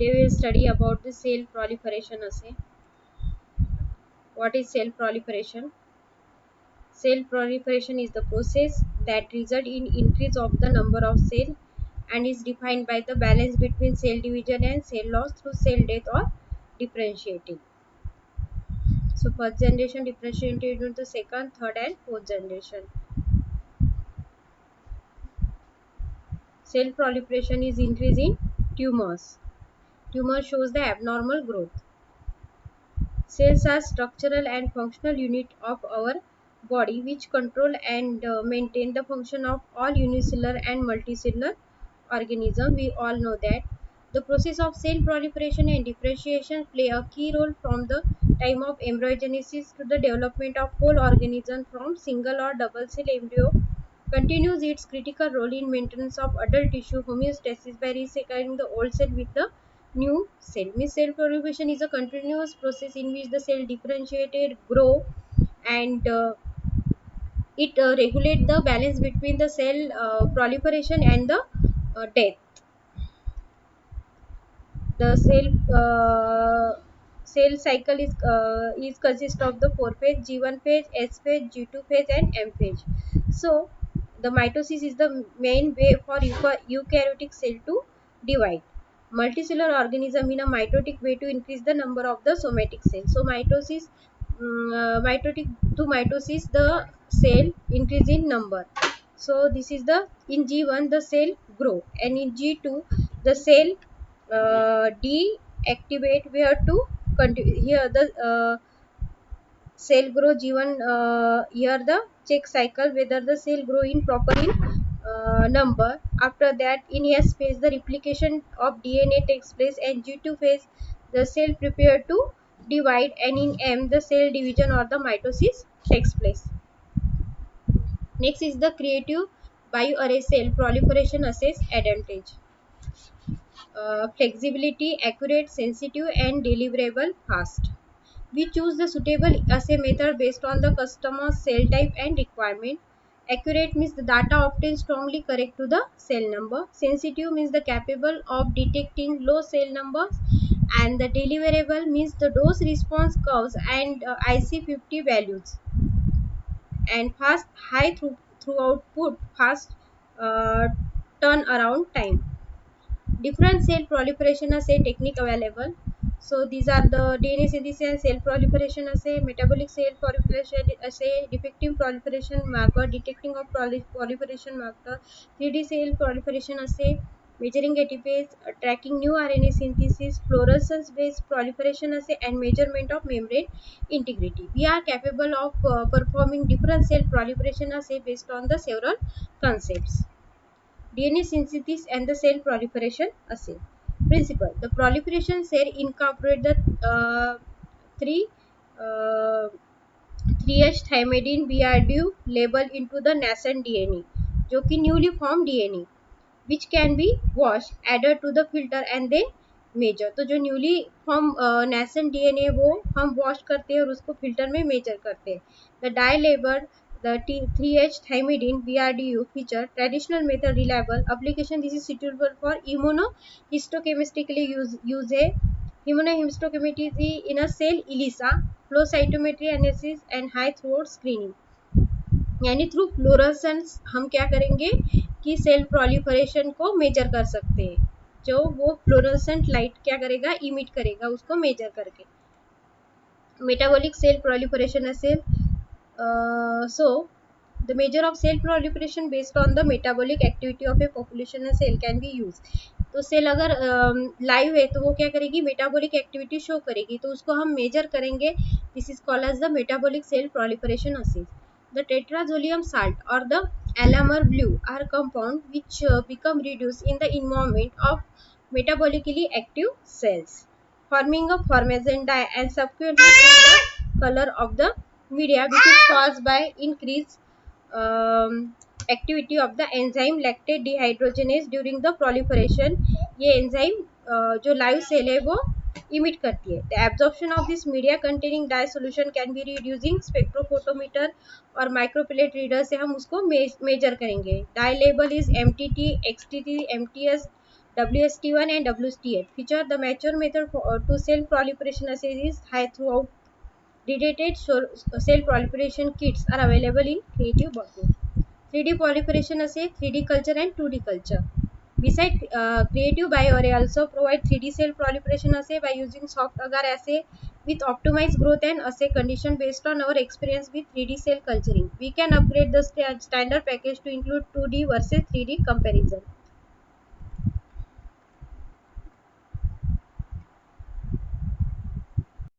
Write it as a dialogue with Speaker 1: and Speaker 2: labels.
Speaker 1: Today we will study about the cell proliferation assay. What is cell proliferation? Cell proliferation is the process that results in increase of the number of cells and is defined by the balance between cell division and cell loss through cell death or differentiating. So first generation differentiated into second, third and fourth generation. Cell proliferation is increase in tumors. Tumor shows the abnormal growth. Cells are structural and functional unit of our body which control and maintain the function of all unicellular and multicellular organisms. We all know that the process of cell proliferation and differentiation play a key role from the time of embryogenesis to the development of whole organism from single or double cell embryo continues its critical role in maintenance of adult tissue homeostasis by recycling the old cell with the new cell. Means cell proliferation is a continuous process in which the cell differentiated, grow, and it regulates the balance between the cell proliferation and the death. The cell cycle is consist of the four phase: G1 phase, S phase, G2 phase, and M phase. So the mitosis is the main way for eukaryotic cell to divide. Multicellular organism in a mitotic way to increase the number of the somatic cells. So mitotic to mitosis the cell increase in number. So this is the in G1 the cell grow, and in G2 the cell deactivate. We have to continue here the cell grow G1 here the check cycle whether the cell grow in proper in number. After that in S phase the replication of DNA takes place, and G2 phase the cell prepare to divide, and in M the cell division or the mitosis takes place. Next is the creative bioarray cell proliferation assess advantage. Flexibility, accurate, sensitive, and deliverable fast. We choose the suitable assay method based on the customer's cell type and requirement. Accurate means the data obtained strongly correct to the cell number. Sensitive means the capable of detecting low cell numbers, and the deliverable means the dose response curves and IC50 values. And fast, high through output, fast uh, turnaround time. Different cell proliferation assay technique available. So these are the DNA synthesis and cell proliferation assay, metabolic cell proliferation assay, defective proliferation marker, detecting of proliferation marker, 3D cell proliferation assay, measuring ATPase, tracking new RNA synthesis, fluorescence based proliferation assay, and measurement of membrane integrity. We are capable of performing different cell proliferation assay based on the several concepts. DNA synthesis and the cell proliferation assay. Principle: the proliferation cell incorporate the three uh, 3H thymidine BRDU label into the nascent DNA, जो कि newly formed DNA, which can be washed, added to the filter and then measure. तो जो newly form nascent DNA वो हम wash करते हैं और उसको फिल्टर में मेजर करते हैं. The dye label the 3H thymidine BRDU feature traditional method reliable application. This is suitable for immunohistochemistry use है. Immunohistochemistry in a cell ELISA, flow cytometry analysis and high throughput screening. यानी through fluorescence हम क्या करेंगे कि cell proliferation को major कर सकते हैं. जो वो फ्लोरेसेंट लाइट क्या करेगा, इमिट करेगा उसको मेजर करके. Metabolic cell proliferation assay. So the measure of cell proliferation based on the metabolic activity of a population and cell can be used. तो सेल अगर लाइव है तो वो क्या करेगी, मेटाबॉलिक एक्टिविटी शो करेगी, तो उसको हम मेजर करेंगे. This is called as the metabolic cell proliferation assay. The tetrazolium salt or the alamar blue are compound which become reduced in the environment of metabolically active cells, forming a formation dye and subsequently the color of the media, which is caused by increased activity of the enzyme lactate dehydrogenase during the proliferation. ये enzyme जो live cell है वो emit करती है. The absorption of this media containing dye solution can be read using spectrophotometer और micropillette reader से हम उसको measure करेंगे. Dye label is MTT, XTT, MTS, WST1 and WST8 feature the mature method to cell proliferation assay is high throughout. Dedicated cell proliferation kits are available in Creative Botany. 3D proliferation assay, 3D culture and 2D culture. Besides, Creative BioArray also provide 3D cell proliferation assay by using soft agar assay with optimized growth and assay condition based on our experience with 3D cell culturing. We can upgrade the standard package to include 2D versus 3D comparison.